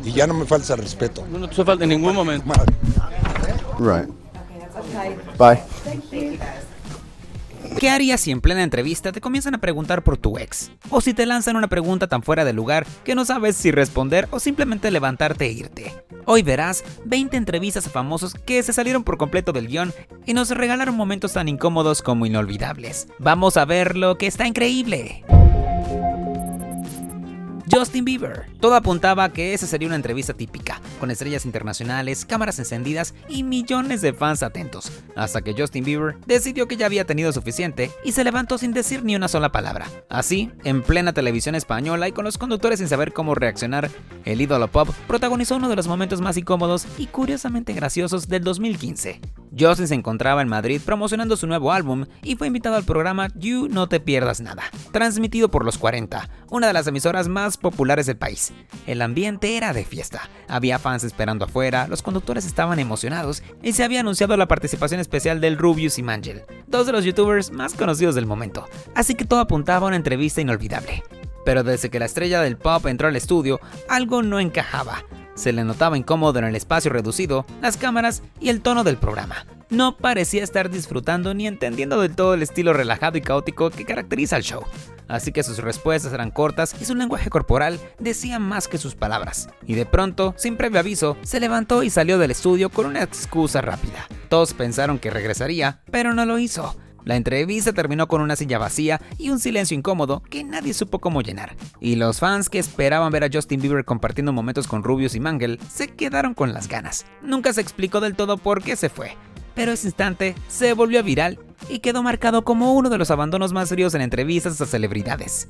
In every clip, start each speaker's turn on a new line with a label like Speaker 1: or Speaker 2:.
Speaker 1: Y ya no me falta respeto.
Speaker 2: No te falta en ningún momento.
Speaker 1: Madre.
Speaker 3: Right. Bye.
Speaker 4: ¿Qué harías si en plena entrevista te comienzan a preguntar por tu ex? O si te lanzan una pregunta tan fuera de lugar que no sabes si responder o simplemente levantarte e irte. Hoy verás 20 entrevistas a famosos que se salieron por completo del guión y nos regalaron momentos tan incómodos como inolvidables. Vamos a ver lo que está increíble. Justin Bieber. Todo apuntaba a que esa sería una entrevista típica, con estrellas internacionales, cámaras encendidas y millones de fans atentos, hasta que Justin Bieber decidió que ya había tenido suficiente y se levantó sin decir ni una sola palabra. Así, en plena televisión española y con los conductores sin saber cómo reaccionar, el ídolo pop protagonizó uno de los momentos más incómodos y curiosamente graciosos del 2015. Justin se encontraba en Madrid promocionando su nuevo álbum y fue invitado al programa You No Te Pierdas Nada, transmitido por Los 40, una de las emisoras más populares del país. El ambiente era de fiesta, había fans esperando afuera, los conductores estaban emocionados y se había anunciado la participación especial del Rubius y Mangel, dos de los youtubers más conocidos del momento, así que todo apuntaba a una entrevista inolvidable. Pero desde que la estrella del pop entró al estudio, algo no encajaba. Se le notaba incómodo en el espacio reducido, las cámaras y el tono del programa. No parecía estar disfrutando ni entendiendo del todo el estilo relajado y caótico que caracteriza al show. Así que sus respuestas eran cortas y su lenguaje corporal decía más que sus palabras. Y de pronto, sin previo aviso, se levantó y salió del estudio con una excusa rápida. Todos pensaron que regresaría, pero no lo hizo. La entrevista terminó con una silla vacía y un silencio incómodo que nadie supo cómo llenar. Y los fans que esperaban ver a Justin Bieber compartiendo momentos con Rubius y Mangel se quedaron con las ganas. Nunca se explicó del todo por qué se fue, pero ese instante se volvió viral y quedó marcado como uno de los abandonos más fríos en entrevistas a celebridades.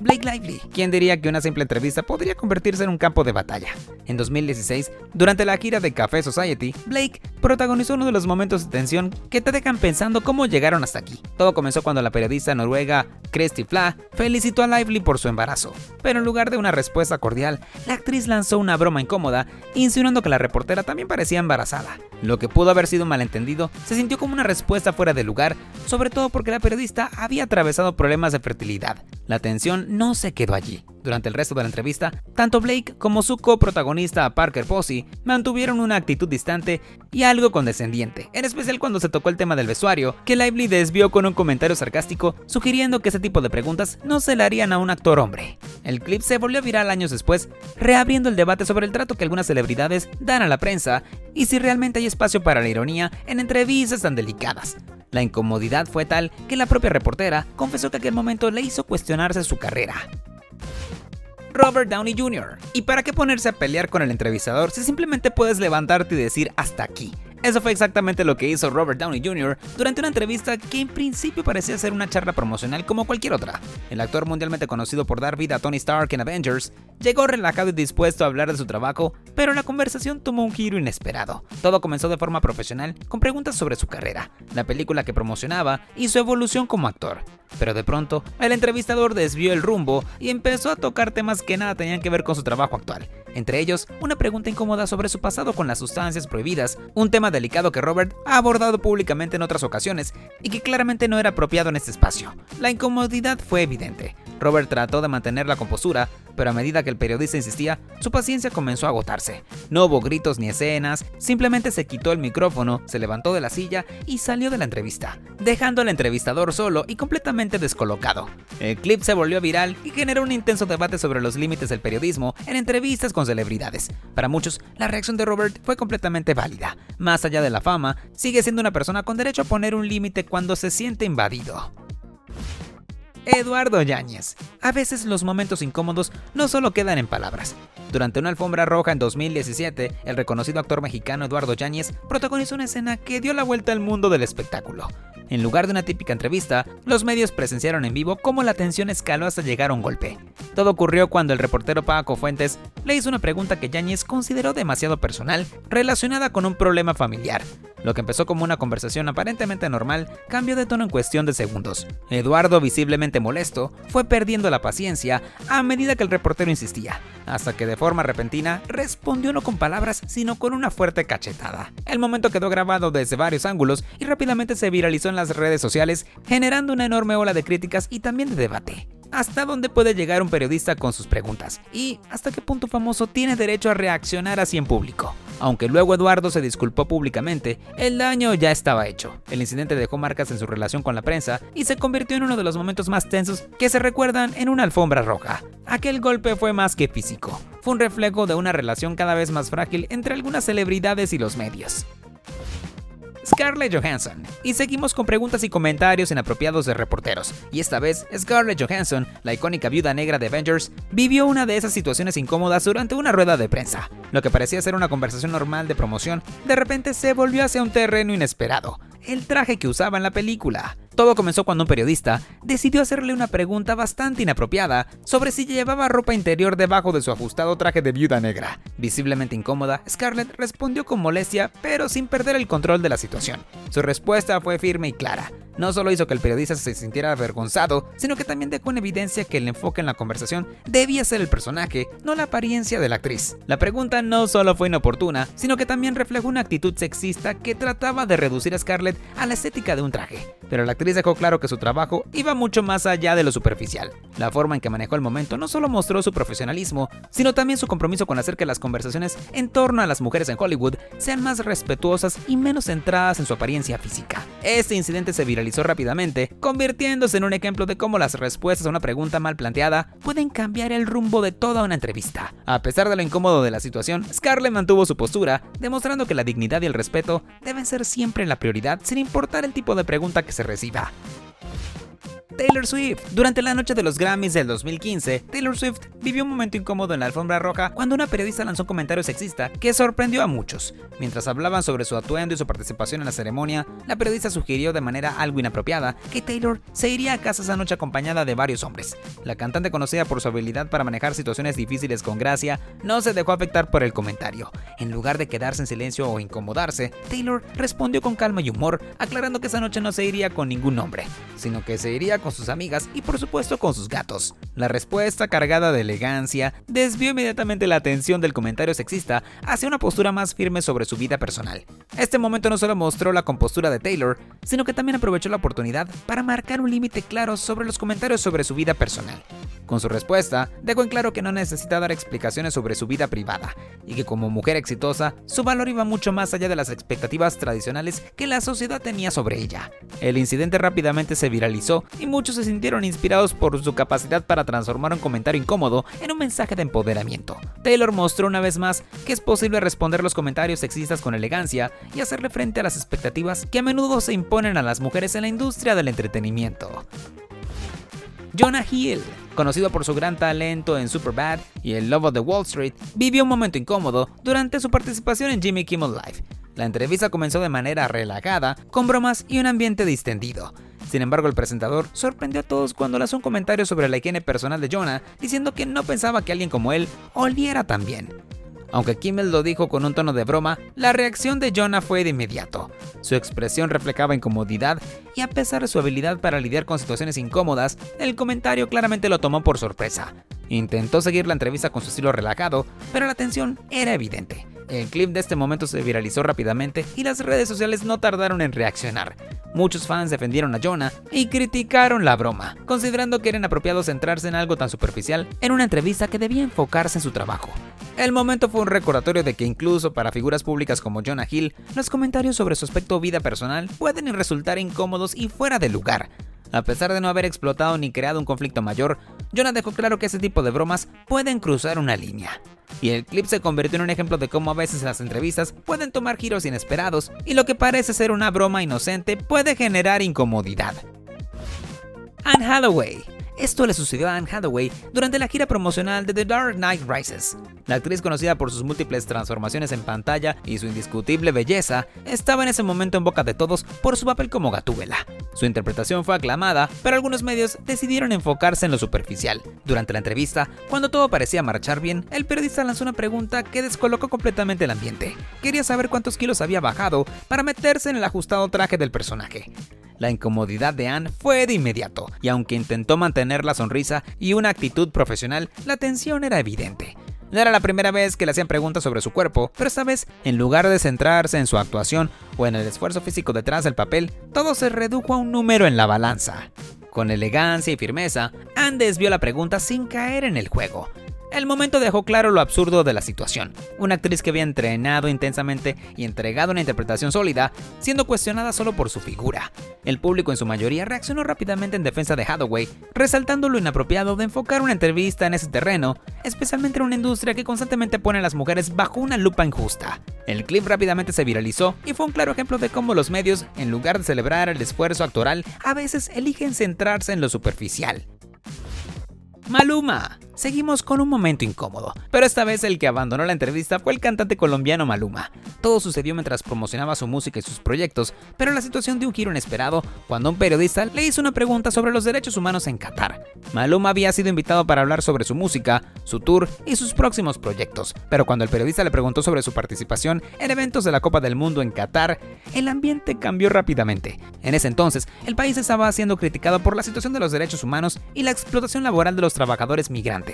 Speaker 4: Blake Lively. ¿Quién diría que una simple entrevista podría convertirse en un campo de batalla? En 2016, durante la gira de Café Society, Blake protagonizó uno de los momentos de tensión que te dejan pensando cómo llegaron hasta aquí. Todo comenzó cuando la periodista noruega Kristi Fla felicitó a Lively por su embarazo, pero en lugar de una respuesta cordial, la actriz lanzó una broma incómoda, insinuando que la reportera también parecía embarazada. Lo que pudo haber sido un malentendido se sintió como una respuesta fuera de lugar, sobre todo porque la periodista había atravesado problemas de fertilidad. La tensión no se quedó allí. Durante el resto de la entrevista, tanto Blake como su coprotagonista Parker Posey mantuvieron una actitud distante y algo condescendiente, en especial cuando se tocó el tema del vestuario, que Lively desvió con un comentario sarcástico, sugiriendo que ese tipo de preguntas no se le harían a un actor hombre. El clip se volvió viral años después, reabriendo el debate sobre el trato que algunas celebridades dan a la prensa y si realmente hay espacio para la ironía en entrevistas tan delicadas. La incomodidad fue tal que la propia reportera confesó que aquel momento le hizo cuestionarse su carrera. Robert Downey Jr. ¿Y para qué ponerse a pelear con el entrevistador si simplemente puedes levantarte y decir hasta aquí? Eso fue exactamente lo que hizo Robert Downey Jr. durante una entrevista que en principio parecía ser una charla promocional como cualquier otra. El actor mundialmente conocido por dar vida a Tony Stark en Avengers llegó relajado y dispuesto a hablar de su trabajo, pero la conversación tomó un giro inesperado. Todo comenzó de forma profesional con preguntas sobre su carrera, la película que promocionaba y su evolución como actor. Pero de pronto, el entrevistador desvió el rumbo y empezó a tocar temas que nada tenían que ver con su trabajo actual. Entre ellos, una pregunta incómoda sobre su pasado con las sustancias prohibidas, un tema delicado que Robert ha abordado públicamente en otras ocasiones y que claramente no era apropiado en este espacio. La incomodidad fue evidente. Robert trató de mantener la compostura, pero a medida que el periodista insistía, su paciencia comenzó a agotarse. No hubo gritos ni escenas, simplemente se quitó el micrófono, se levantó de la silla y salió de la entrevista, dejando al entrevistador solo y completamente descolocado. El clip se volvió viral y generó un intenso debate sobre los límites del periodismo en entrevistas con celebridades. Para muchos, la reacción de Robert fue completamente válida. Más allá de la fama, sigue siendo una persona con derecho a poner un límite cuando se siente invadido. Eduardo Yáñez. A veces los momentos incómodos no solo quedan en palabras. Durante una alfombra roja en 2017, el reconocido actor mexicano Eduardo Yáñez protagonizó una escena que dio la vuelta al mundo del espectáculo. En lugar de una típica entrevista, los medios presenciaron en vivo cómo la tensión escaló hasta llegar a un golpe. Todo ocurrió cuando el reportero Paco Fuentes le hizo una pregunta que Yáñez consideró demasiado personal, relacionada con un problema familiar. Lo que empezó como una conversación aparentemente normal cambió de tono en cuestión de segundos. Eduardo, visiblemente molesto, fue perdiendo la paciencia a medida que el reportero insistía, hasta que de forma repentina respondió no con palabras sino con una fuerte cachetada. El momento quedó grabado desde varios ángulos y rápidamente se viralizó en las redes sociales, generando una enorme ola de críticas y también de debate. hasta dónde puede llegar un periodista con sus preguntas y hasta qué punto famoso tiene derecho a reaccionar así en público. Aunque luego Eduardo se disculpó públicamente, el daño ya estaba hecho. El incidente dejó marcas en su relación con la prensa y se convirtió en uno de los momentos más tensos que se recuerdan en una alfombra roja. Aquel golpe fue más que físico, fue un reflejo de una relación cada vez más frágil entre algunas celebridades y los medios. Scarlett Johansson. Y seguimos con preguntas y comentarios inapropiados de reporteros. Y esta vez, Scarlett Johansson, la icónica viuda negra de Avengers, vivió una de esas situaciones incómodas durante una rueda de prensa. Lo que parecía ser una conversación normal de promoción, de repente se volvió hacia un terreno inesperado: el traje que usaba en la película. Todo comenzó cuando un periodista decidió hacerle una pregunta bastante inapropiada sobre si llevaba ropa interior debajo de su ajustado traje de viuda negra. Visiblemente incómoda, Scarlett respondió con molestia, pero sin perder el control de la situación. Su respuesta fue firme y clara. No solo hizo que el periodista se sintiera avergonzado, sino que también dejó en evidencia que el enfoque en la conversación debía ser el personaje, no la apariencia de la actriz. La pregunta no solo fue inoportuna, sino que también reflejó una actitud sexista que trataba de reducir a Scarlett a la estética de un traje. Pero la actriz dejó claro que su trabajo iba mucho más allá de lo superficial. La forma en que manejó el momento no solo mostró su profesionalismo, sino también su compromiso con hacer que las conversaciones en torno a las mujeres en Hollywood sean más respetuosas y menos centradas en su apariencia física. Este incidente se viralizó rápidamente, convirtiéndose en un ejemplo de cómo las respuestas a una pregunta mal planteada pueden cambiar el rumbo de toda una entrevista. A pesar de lo incómodo de la situación, Scarlett mantuvo su postura, demostrando que la dignidad y el respeto deben ser siempre la prioridad, sin importar el tipo de pregunta que se reciba. Taylor Swift. Durante la noche de los Grammys del 2015, Taylor Swift vivió un momento incómodo en la alfombra roja cuando una periodista lanzó un comentario sexista que sorprendió a muchos. Mientras hablaban sobre su atuendo y su participación en la ceremonia, la periodista sugirió de manera algo inapropiada que Taylor se iría a casa esa noche acompañada de varios hombres. La cantante, conocida por su habilidad para manejar situaciones difíciles con gracia, no se dejó afectar por el comentario. En lugar de quedarse en silencio o incomodarse, Taylor respondió con calma y humor, aclarando que esa noche no se iría con ningún hombre, sino que se iría con sus amigas y por supuesto con sus gatos. La respuesta, cargada de elegancia, desvió inmediatamente la atención del comentario sexista hacia una postura más firme sobre su vida personal. Este momento no solo mostró la compostura de Taylor, sino que también aprovechó la oportunidad para marcar un límite claro sobre los comentarios sobre su vida personal. Con su respuesta, dejó en claro que no necesita dar explicaciones sobre su vida privada, y que como mujer exitosa, su valor iba mucho más allá de las expectativas tradicionales que la sociedad tenía sobre ella. El incidente rápidamente se viralizó y muchos se sintieron inspirados por su capacidad para transformar un comentario incómodo en un mensaje de empoderamiento. Taylor mostró una vez más que es posible responder los comentarios sexistas con elegancia y hacerle frente a las expectativas que a menudo se imponen a las mujeres en la industria del entretenimiento. Jonah Hill, conocido por su gran talento en Superbad y El Lobo de Wall Street, vivió un momento incómodo durante su participación en Jimmy Kimmel Live. La entrevista comenzó de manera relajada, con bromas y un ambiente distendido. Sin embargo, el presentador sorprendió a todos cuando lanzó un comentario sobre la higiene personal de Jonah, diciendo que no pensaba que alguien como él oliera tan bien. Aunque Kimmel lo dijo con un tono de broma, la reacción de Jonah fue de inmediato. Su expresión reflejaba incomodidad y, a pesar de su habilidad para lidiar con situaciones incómodas, el comentario claramente lo tomó por sorpresa. Intentó seguir la entrevista con su estilo relajado, pero la tensión era evidente. El clip de este momento se viralizó rápidamente y las redes sociales no tardaron en reaccionar. Muchos fans defendieron a Jonah y criticaron la broma, considerando que era inapropiado centrarse en algo tan superficial en una entrevista que debía enfocarse en su trabajo. El momento fue un recordatorio de que incluso para figuras públicas como Jonah Hill, los comentarios sobre su aspecto o vida personal pueden resultar incómodos y fuera de lugar. A pesar de no haber explotado ni creado un conflicto mayor, Jonah dejó claro que ese tipo de bromas pueden cruzar una línea. Y el clip se convirtió en un ejemplo de cómo a veces las entrevistas pueden tomar giros inesperados y lo que parece ser una broma inocente puede generar incomodidad. Anne Hathaway. Esto le sucedió a Anne Hathaway durante la gira promocional de The Dark Knight Rises. La actriz, conocida por sus múltiples transformaciones en pantalla y su indiscutible belleza, estaba en ese momento en boca de todos por su papel como Gatúbela. Su interpretación fue aclamada, pero algunos medios decidieron enfocarse en lo superficial. Durante la entrevista, cuando todo parecía marchar bien, el periodista lanzó una pregunta que descolocó completamente el ambiente. Quería saber cuántos kilos había bajado para meterse en el ajustado traje del personaje. La incomodidad de Anne fue de inmediato, y aunque intentó mantener la sonrisa y una actitud profesional, la tensión era evidente. No era la primera vez que le hacían preguntas sobre su cuerpo, pero esta vez, en lugar de centrarse en su actuación o en el esfuerzo físico detrás del papel, todo se redujo a un número en la balanza. Con elegancia y firmeza, Ann desvió la pregunta sin caer en el juego. El momento dejó claro lo absurdo de la situación. Una actriz que había entrenado intensamente y entregado una interpretación sólida, siendo cuestionada solo por su figura. El público en su mayoría reaccionó rápidamente en defensa de Hathaway, resaltando lo inapropiado de enfocar una entrevista en ese terreno, especialmente en una industria que constantemente pone a las mujeres bajo una lupa injusta. El clip rápidamente se viralizó y fue un claro ejemplo de cómo los medios, en lugar de celebrar el esfuerzo actoral, a veces eligen centrarse en lo superficial. Maluma. Seguimos con un momento incómodo, pero esta vez el que abandonó la entrevista fue el cantante colombiano Maluma. Todo sucedió mientras promocionaba su música y sus proyectos, pero la situación dio un giro inesperado cuando un periodista le hizo una pregunta sobre los derechos humanos en Qatar. Maluma había sido invitado para hablar sobre su música, su tour y sus próximos proyectos, pero cuando el periodista le preguntó sobre su participación en eventos de la Copa del Mundo en Qatar, el ambiente cambió rápidamente. En ese entonces, el país estaba siendo criticado por la situación de los derechos humanos y la explotación laboral de los trabajadores migrantes.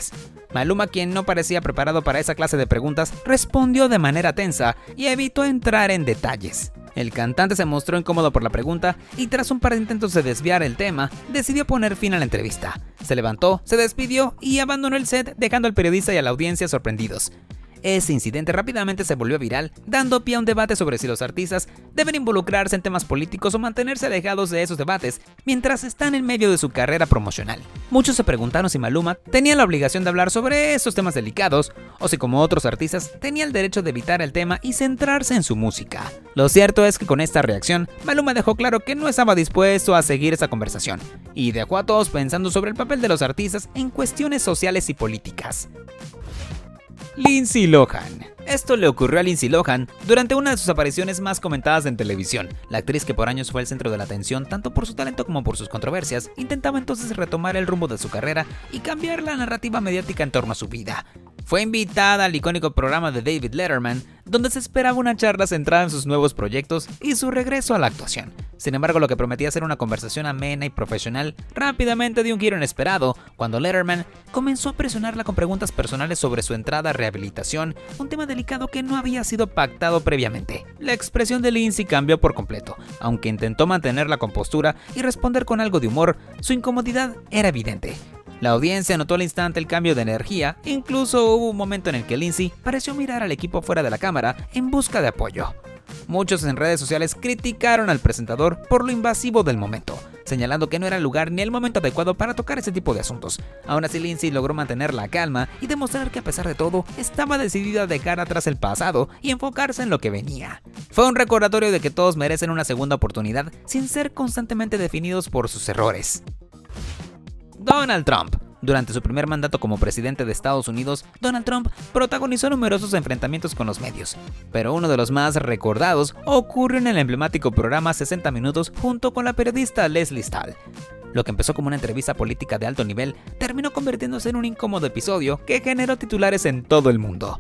Speaker 4: Maluma, quien no parecía preparado para esa clase de preguntas, respondió de manera tensa y evitó entrar en detalles. El cantante se mostró incómodo por la pregunta y tras un par de intentos de desviar el tema, decidió poner fin a la entrevista. Se levantó, se despidió y abandonó el set, dejando al periodista y a la audiencia sorprendidos. Ese incidente rápidamente se volvió viral, dando pie a un debate sobre si los artistas deben involucrarse en temas políticos o mantenerse alejados de esos debates mientras están en medio de su carrera promocional. Muchos se preguntaron si Maluma tenía la obligación de hablar sobre esos temas delicados o si, como otros artistas, tenía el derecho de evitar el tema y centrarse en su música. Lo cierto es que con esta reacción, Maluma dejó claro que no estaba dispuesto a seguir esa conversación y dejó a todos pensando sobre el papel de los artistas en cuestiones sociales y políticas. Lindsay Lohan. Esto le ocurrió a Lindsay Lohan durante una de sus apariciones más comentadas en televisión. La actriz, que por años fue el centro de la atención tanto por su talento como por sus controversias, intentaba entonces retomar el rumbo de su carrera y cambiar la narrativa mediática en torno a su vida. Fue invitada al icónico programa de David Letterman, donde se esperaba una charla centrada en sus nuevos proyectos y su regreso a la actuación. Sin embargo, lo que prometía ser una conversación amena y profesional rápidamente dio un giro inesperado cuando Letterman comenzó a presionarla con preguntas personales sobre su entrada a rehabilitación, un tema delicado que no había sido pactado previamente. La expresión de Lindsay cambió por completo. Aunque intentó mantener la compostura y responder con algo de humor, su incomodidad era evidente. La audiencia notó al instante el cambio de energía, incluso hubo un momento en el que Lindsay pareció mirar al equipo fuera de la cámara en busca de apoyo. Muchos en redes sociales criticaron al presentador por lo invasivo del momento, señalando que no era el lugar ni el momento adecuado para tocar ese tipo de asuntos. Aún así, Lindsay logró mantener la calma y demostrar que, a pesar de todo, estaba decidida a dejar atrás el pasado y enfocarse en lo que venía. Fue un recordatorio de que todos merecen una segunda oportunidad sin ser constantemente definidos por sus errores. Donald Trump. Durante su primer mandato como presidente de Estados Unidos, Donald Trump protagonizó numerosos enfrentamientos con los medios, pero uno de los más recordados ocurrió en el emblemático programa 60 Minutos junto con la periodista Leslie Stahl. Lo que empezó como una entrevista política de alto nivel terminó convirtiéndose en un incómodo episodio que generó titulares en todo el mundo.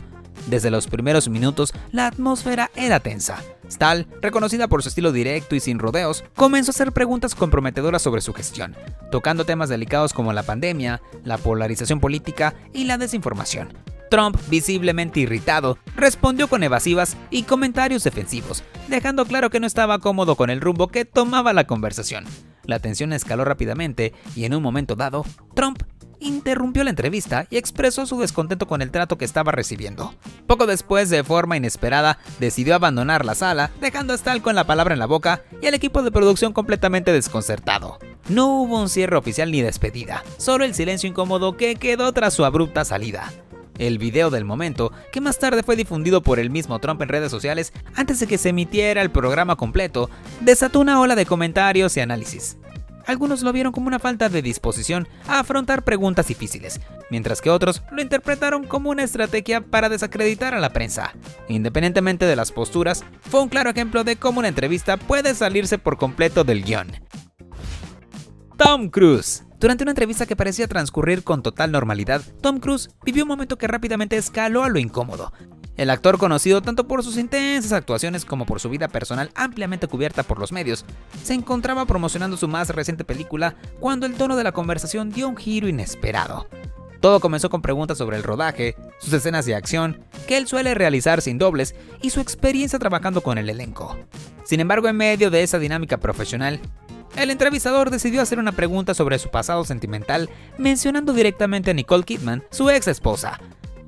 Speaker 4: Desde los primeros minutos, la atmósfera era tensa. Stahl, reconocida por su estilo directo y sin rodeos, comenzó a hacer preguntas comprometedoras sobre su gestión, tocando temas delicados como la pandemia, la polarización política y la desinformación. Trump, visiblemente irritado, respondió con evasivas y comentarios defensivos, dejando claro que no estaba cómodo con el rumbo que tomaba la conversación. La tensión escaló rápidamente y en un momento dado, Trump interrumpió la entrevista y expresó su descontento con el trato que estaba recibiendo. Poco después, de forma inesperada, decidió abandonar la sala, dejando a Stahl con la palabra en la boca y al equipo de producción completamente desconcertado. No hubo un cierre oficial ni despedida, solo el silencio incómodo que quedó tras su abrupta salida. El video del momento, que más tarde fue difundido por el mismo Trump en redes sociales antes de que se emitiera el programa completo, desató una ola de comentarios y análisis. Algunos lo vieron como una falta de disposición a afrontar preguntas difíciles, mientras que otros lo interpretaron como una estrategia para desacreditar a la prensa. Independientemente de las posturas, fue un claro ejemplo de cómo una entrevista puede salirse por completo del guión. Tom Cruise. Durante una entrevista que parecía transcurrir con total normalidad, Tom Cruise vivió un momento que rápidamente escaló a lo incómodo. El actor, conocido tanto por sus intensas actuaciones como por su vida personal ampliamente cubierta por los medios, se encontraba promocionando su más reciente película cuando el tono de la conversación dio un giro inesperado. Todo comenzó con preguntas sobre el rodaje, sus escenas de acción, que él suele realizar sin dobles, y su experiencia trabajando con el elenco. Sin embargo, en medio de esa dinámica profesional, el entrevistador decidió hacer una pregunta sobre su pasado sentimental, mencionando directamente a Nicole Kidman, su ex esposa.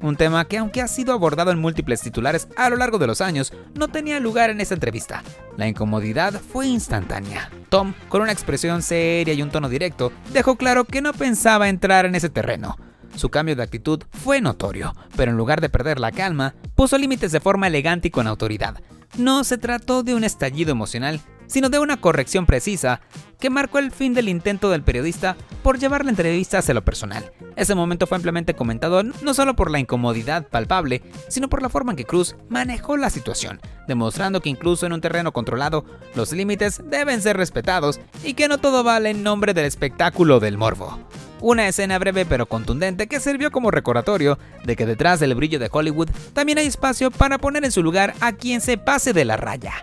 Speaker 4: Un tema que, aunque ha sido abordado en múltiples titulares a lo largo de los años, no tenía lugar en esta entrevista. La incomodidad fue instantánea. Tom, con una expresión seria y un tono directo, dejó claro que no pensaba entrar en ese terreno. Su cambio de actitud fue notorio, pero en lugar de perder la calma, puso límites de forma elegante y con autoridad. No se trató de un estallido emocional, sino de una corrección precisa que marcó el fin del intento del periodista por llevar la entrevista hacia lo personal. Ese momento fue ampliamente comentado no solo por la incomodidad palpable, sino por la forma en que Cruise manejó la situación, demostrando que incluso en un terreno controlado, los límites deben ser respetados y que no todo vale en nombre del espectáculo del morbo. Una escena breve pero contundente que sirvió como recordatorio de que detrás del brillo de Hollywood también hay espacio para poner en su lugar a quien se pase de la raya.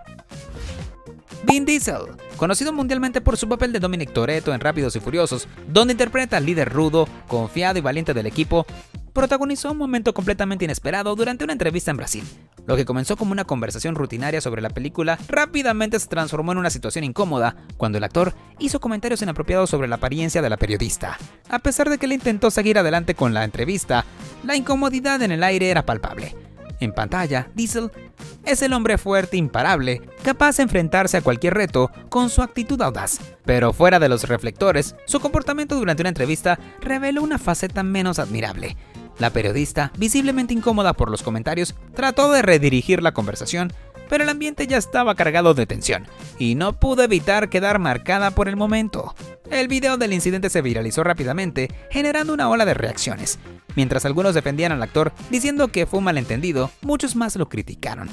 Speaker 4: Vin Diesel, conocido mundialmente por su papel de Dominic Toretto en Rápidos y Furiosos, donde interpreta al líder rudo, confiado y valiente del equipo, protagonizó un momento completamente inesperado durante una entrevista en Brasil. Lo que comenzó como una conversación rutinaria sobre la película rápidamente se transformó en una situación incómoda cuando el actor hizo comentarios inapropiados sobre la apariencia de la periodista. A pesar de que él intentó seguir adelante con la entrevista, la incomodidad en el aire era palpable. En pantalla, Diesel es el hombre fuerte imparable, capaz de enfrentarse a cualquier reto con su actitud audaz. Pero fuera de los reflectores, su comportamiento durante una entrevista reveló una faceta menos admirable. La periodista, visiblemente incómoda por los comentarios, trató de redirigir la conversación, pero el ambiente ya estaba cargado de tensión, y no pudo evitar quedar marcada por el momento. El video del incidente se viralizó rápidamente, generando una ola de reacciones. Mientras algunos defendían al actor diciendo que fue un malentendido, muchos más lo criticaron,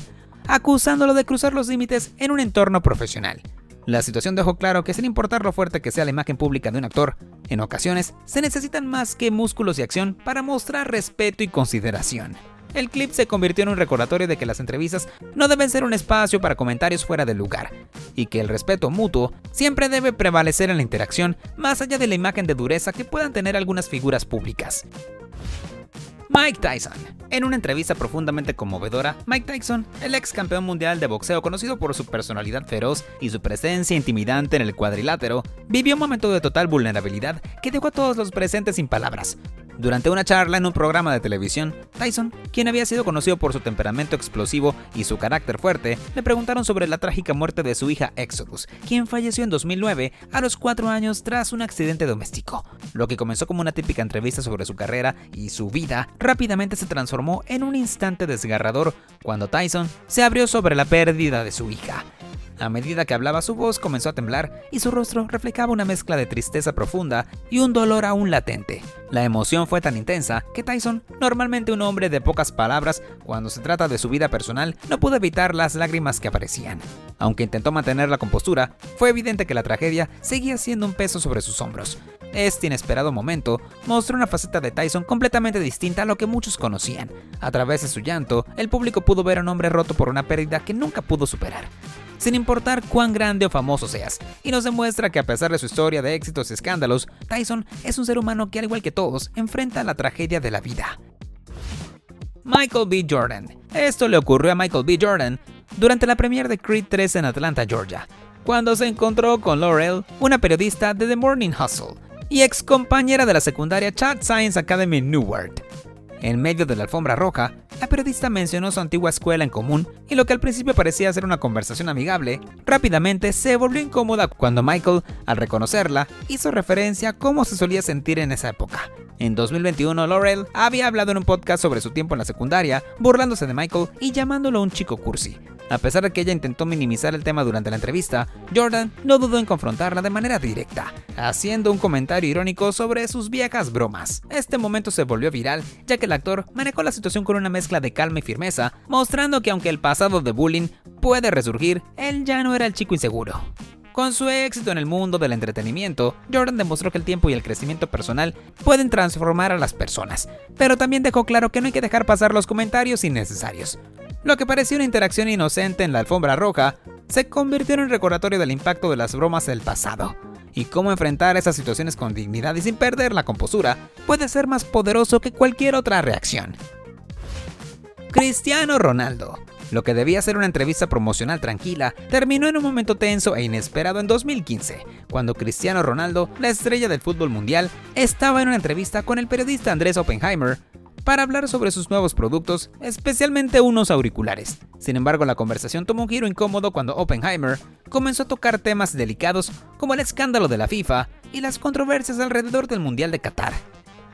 Speaker 4: acusándolo de cruzar los límites en un entorno profesional. La situación dejó claro que sin importar lo fuerte que sea la imagen pública de un actor, en ocasiones se necesitan más que músculos y acción para mostrar respeto y consideración. El clip se convirtió en un recordatorio de que las entrevistas no deben ser un espacio para comentarios fuera de lugar, y que el respeto mutuo siempre debe prevalecer en la interacción, más allá de la imagen de dureza que puedan tener algunas figuras públicas. Mike Tyson. En una entrevista profundamente conmovedora, Mike Tyson, el ex campeón mundial de boxeo conocido por su personalidad feroz y su presencia intimidante en el cuadrilátero, vivió un momento de total vulnerabilidad que dejó a todos los presentes sin palabras. Durante una charla en un programa de televisión, Tyson, quien había sido conocido por su temperamento explosivo y su carácter fuerte, le preguntaron sobre la trágica muerte de su hija Exodus, quien falleció en 2009 a los 4 años tras un accidente doméstico. Lo que comenzó como una típica entrevista sobre su carrera y su vida, rápidamente se transformó en un instante desgarrador cuando Tyson se abrió sobre la pérdida de su hija. A medida que hablaba, su voz comenzó a temblar y su rostro reflejaba una mezcla de tristeza profunda y un dolor aún latente. La emoción fue tan intensa que Tyson, normalmente un hombre de pocas palabras, cuando se trata de su vida personal, no pudo evitar las lágrimas que aparecían. Aunque intentó mantener la compostura, fue evidente que la tragedia seguía siendo un peso sobre sus hombros. Este inesperado momento mostró una faceta de Tyson completamente distinta a lo que muchos conocían. A través de su llanto, el público pudo ver a un hombre roto por una pérdida que nunca pudo superar, sin importar cuán grande o famoso seas, y nos demuestra que a pesar de su historia de éxitos y escándalos, Tyson es un ser humano que, al igual que todos, enfrenta la tragedia de la vida. Michael B. Jordan. Esto le ocurrió a Michael B. Jordan durante la premiere de Creed 3 en Atlanta, Georgia, cuando se encontró con Laurel, una periodista de The Morning Hustle y ex compañera de la secundaria Chad Science Academy Newark. En medio de la alfombra roja, la periodista mencionó su antigua escuela en común y lo que al principio parecía ser una conversación amigable, rápidamente se volvió incómoda cuando Michael, al reconocerla, hizo referencia a cómo se solía sentir en esa época. En 2021, Laurel había hablado en un podcast sobre su tiempo en la secundaria, burlándose de Michael y llamándolo un chico cursi. A pesar de que ella intentó minimizar el tema durante la entrevista, Jordan no dudó en confrontarla de manera directa, haciendo un comentario irónico sobre sus viejas bromas. Este momento se volvió viral, ya que el actor manejó la situación con una mezcla de calma y firmeza, mostrando que aunque el pasado de bullying puede resurgir, él ya no era el chico inseguro. Con su éxito en el mundo del entretenimiento, Jordan demostró que el tiempo y el crecimiento personal pueden transformar a las personas, pero también dejó claro que no hay que dejar pasar los comentarios innecesarios. Lo que parecía una interacción inocente en la alfombra roja, se convirtió en un recordatorio del impacto de las bromas del pasado, y cómo enfrentar esas situaciones con dignidad y sin perder la compostura puede ser más poderoso que cualquier otra reacción. Cristiano Ronaldo. Lo que debía ser una entrevista promocional tranquila, terminó en un momento tenso e inesperado en 2015, cuando Cristiano Ronaldo, la estrella del fútbol mundial, estaba en una entrevista con el periodista Andrés Oppenheimer para hablar sobre sus nuevos productos, especialmente unos auriculares. Sin embargo, la conversación tomó un giro incómodo cuando Oppenheimer comenzó a tocar temas delicados como el escándalo de la FIFA y las controversias alrededor del Mundial de Qatar.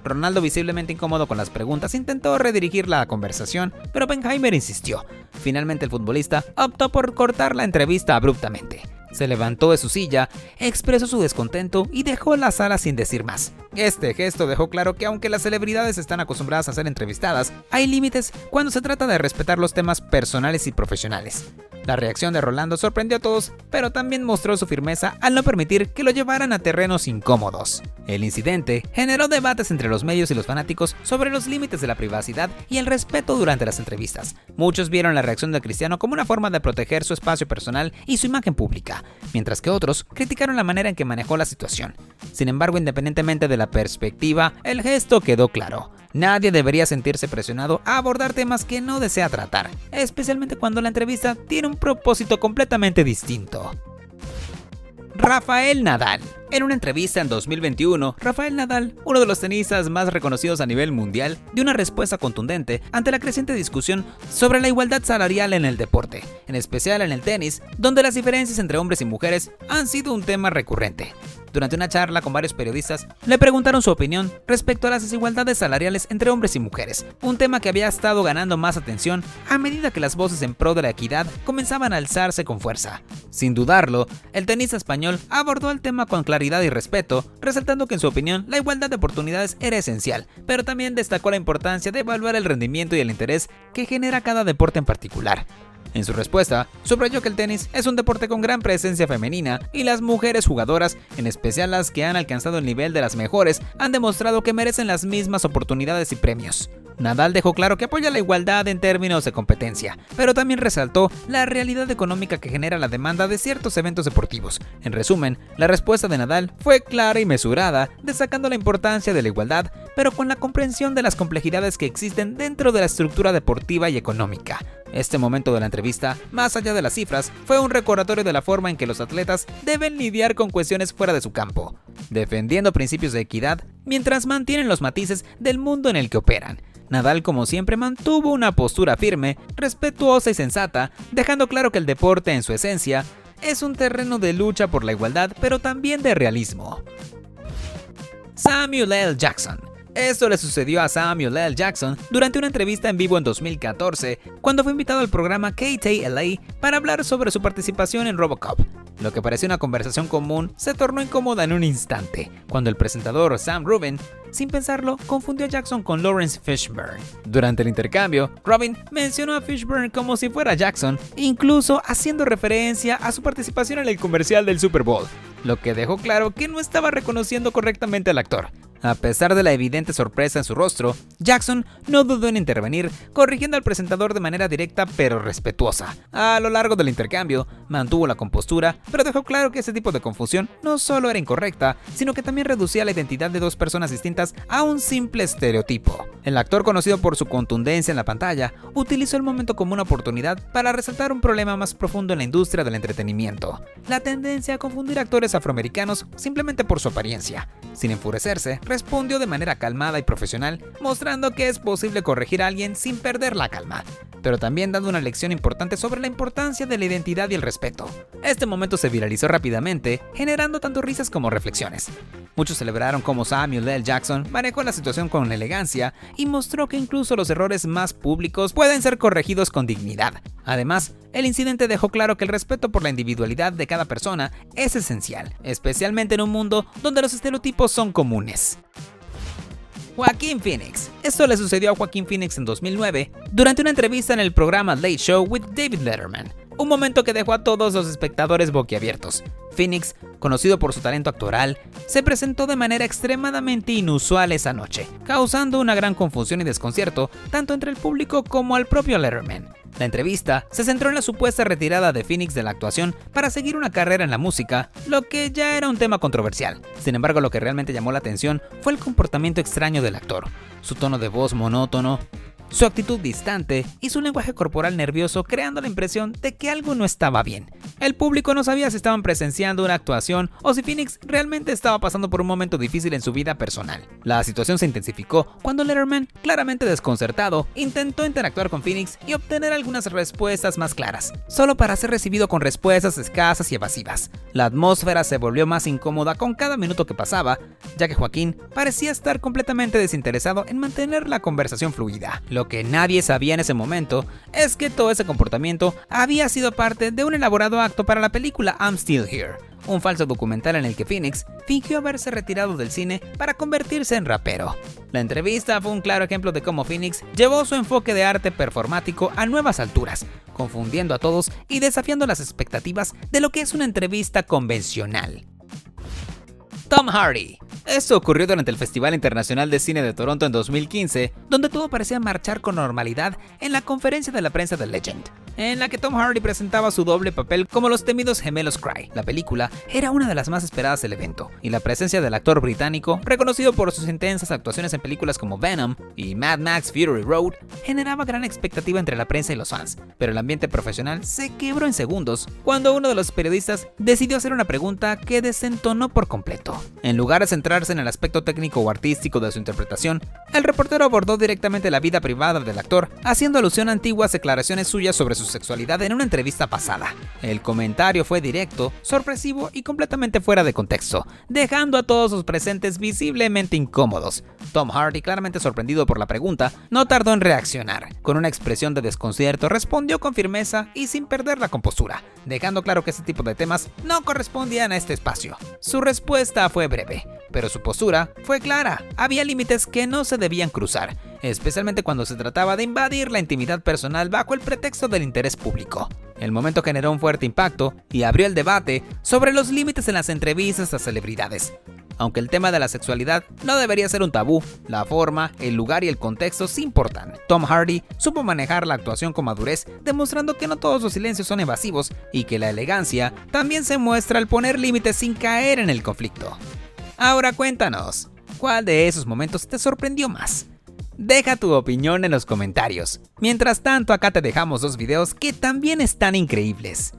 Speaker 4: Ronaldo, visiblemente incómodo con las preguntas, intentó redirigir la conversación, pero Oppenheimer insistió. Finalmente, el futbolista optó por cortar la entrevista abruptamente. Se levantó de su silla, expresó su descontento y dejó la sala sin decir más. Este gesto dejó claro que aunque las celebridades están acostumbradas a ser entrevistadas, hay límites cuando se trata de respetar los temas personales y profesionales. La reacción de Ronaldo sorprendió a todos, pero también mostró su firmeza al no permitir que lo llevaran a terrenos incómodos. El incidente generó debates entre los medios y los fanáticos sobre los límites de la privacidad y el respeto durante las entrevistas. Muchos vieron la reacción de Cristiano como una forma de proteger su espacio personal y su imagen pública, mientras que otros criticaron la manera en que manejó la situación. Sin embargo, independientemente de la perspectiva, el gesto quedó claro. Nadie debería sentirse presionado a abordar temas que no desea tratar, especialmente cuando la entrevista tiene un propósito completamente distinto. Rafael Nadal. En una entrevista en 2021, Rafael Nadal, uno de los tenistas más reconocidos a nivel mundial, dio una respuesta contundente ante la creciente discusión sobre la igualdad salarial en el deporte, en especial en el tenis, donde las diferencias entre hombres y mujeres han sido un tema recurrente. Durante una charla con varios periodistas, le preguntaron su opinión respecto a las desigualdades salariales entre hombres y mujeres, un tema que había estado ganando más atención a medida que las voces en pro de la equidad comenzaban a alzarse con fuerza. Sin dudarlo, el tenista español abordó el tema con claridad y respeto, resaltando que en su opinión la igualdad de oportunidades era esencial, pero también destacó la importancia de evaluar el rendimiento y el interés que genera cada deporte en particular. En su respuesta, subrayó que el tenis es un deporte con gran presencia femenina y las mujeres jugadoras, en especial las que han alcanzado el nivel de las mejores, han demostrado que merecen las mismas oportunidades y premios. Nadal dejó claro que apoya la igualdad en términos de competencia, pero también resaltó la realidad económica que genera la demanda de ciertos eventos deportivos. En resumen, la respuesta de Nadal fue clara y mesurada, destacando la importancia de la igualdad, pero con la comprensión de las complejidades que existen dentro de la estructura deportiva y económica. Este momento de la entrevista, más allá de las cifras, fue un recordatorio de la forma en que los atletas deben lidiar con cuestiones fuera de su campo, defendiendo principios de equidad mientras mantienen los matices del mundo en el que operan. Nadal, como siempre, mantuvo una postura firme, respetuosa y sensata, dejando claro que el deporte en su esencia es un terreno de lucha por la igualdad, pero también de realismo. Samuel L. Jackson. Esto le sucedió a Samuel L. Jackson durante una entrevista en vivo en 2014, cuando fue invitado al programa KTLA para hablar sobre su participación en RoboCop. Lo que parecía una conversación común se tornó incómoda en un instante, cuando el presentador Sam Rubin, sin pensarlo, confundió a Jackson con Lawrence Fishburne. Durante el intercambio, Rubin mencionó a Fishburne como si fuera Jackson, incluso haciendo referencia a su participación en el comercial del Super Bowl, lo que dejó claro que no estaba reconociendo correctamente al actor. A pesar de la evidente sorpresa en su rostro, Jackson no dudó en intervenir, corrigiendo al presentador de manera directa pero respetuosa. A lo largo del intercambio, mantuvo la compostura, pero dejó claro que ese tipo de confusión no solo era incorrecta, sino que también reducía la identidad de dos personas distintas a un simple estereotipo. El actor, conocido por su contundencia en la pantalla, utilizó el momento como una oportunidad para resaltar un problema más profundo en la industria del entretenimiento: la tendencia a confundir actores afroamericanos simplemente por su apariencia. Sin enfurecerse, respondió de manera calmada y profesional, mostrando que es posible corregir a alguien sin perder la calma, pero también dando una lección importante sobre la importancia de la identidad y el respeto. Este momento se viralizó rápidamente, generando tanto risas como reflexiones. Muchos celebraron cómo Samuel L. Jackson manejó la situación con elegancia y mostró que incluso los errores más públicos pueden ser corregidos con dignidad. Además, el incidente dejó claro que el respeto por la individualidad de cada persona es esencial, especialmente en un mundo donde los estereotipos son comunes. Joaquin Phoenix. Esto le sucedió a Joaquin Phoenix en 2009 durante una entrevista en el programa Late Show with David Letterman, un momento que dejó a todos los espectadores boquiabiertos. Phoenix, conocido por su talento actoral, se presentó de manera extremadamente inusual esa noche, causando una gran confusión y desconcierto tanto entre el público como al propio Letterman. La entrevista se centró en la supuesta retirada de Phoenix de la actuación para seguir una carrera en la música, lo que ya era un tema controversial. Sin embargo, lo que realmente llamó la atención fue el comportamiento extraño del actor, su tono de voz monótono su actitud distante y su lenguaje corporal nervioso, creando la impresión de que algo no estaba bien. El público no sabía si estaban presenciando una actuación o si Phoenix realmente estaba pasando por un momento difícil en su vida personal. La situación se intensificó cuando Letterman, claramente desconcertado, intentó interactuar con Phoenix y obtener algunas respuestas más claras, solo para ser recibido con respuestas escasas y evasivas. La atmósfera se volvió más incómoda con cada minuto que pasaba, ya que Joaquín parecía estar completamente desinteresado en mantener la conversación fluida. Lo que nadie sabía en ese momento es que todo ese comportamiento había sido parte de un elaborado acto para la película I'm Still Here, un falso documental en el que Phoenix fingió haberse retirado del cine para convertirse en rapero. La entrevista fue un claro ejemplo de cómo Phoenix llevó su enfoque de arte performático a nuevas alturas, confundiendo a todos y desafiando las expectativas de lo que es una entrevista convencional. Tom Hardy. Esto ocurrió durante el Festival Internacional de Cine de Toronto en 2015, donde todo parecía marchar con normalidad en la conferencia de la prensa de Legend, en la que Tom Hardy presentaba su doble papel como los temidos gemelos Cry. La película era una de las más esperadas del evento, y la presencia del actor británico, reconocido por sus intensas actuaciones en películas como Venom y Mad Max Fury Road, generaba gran expectativa entre la prensa y los fans, pero el ambiente profesional se quebró en segundos cuando uno de los periodistas decidió hacer una pregunta que desentonó por completo. En lugar de centrarse en el aspecto técnico o artístico de su interpretación, el reportero abordó directamente la vida privada del actor, haciendo alusión a antiguas declaraciones suyas sobre su sexualidad en una entrevista pasada. El comentario fue directo, sorpresivo y completamente fuera de contexto, dejando a todos los presentes visiblemente incómodos. Tom Hardy, claramente sorprendido por la pregunta, no tardó en reaccionar. Con una expresión de desconcierto, respondió con firmeza y sin perder la compostura, dejando claro que este tipo de temas no correspondían a este espacio. Su respuesta fue breve, pero su postura fue clara. Había límites que no se debían cruzar, especialmente cuando se trataba de invadir la intimidad personal bajo el pretexto del interés público. El momento generó un fuerte impacto y abrió el debate sobre los límites en las entrevistas a celebridades. Aunque el tema de la sexualidad no debería ser un tabú, la forma, el lugar y el contexto sí importan. Tom Hardy supo manejar la actuación con madurez, demostrando que no todos los silencios son evasivos y que la elegancia también se muestra al poner límites sin caer en el conflicto. Ahora cuéntanos, ¿cuál de esos momentos te sorprendió más? Deja tu opinión en los comentarios. Mientras tanto, acá te dejamos dos videos que también están increíbles.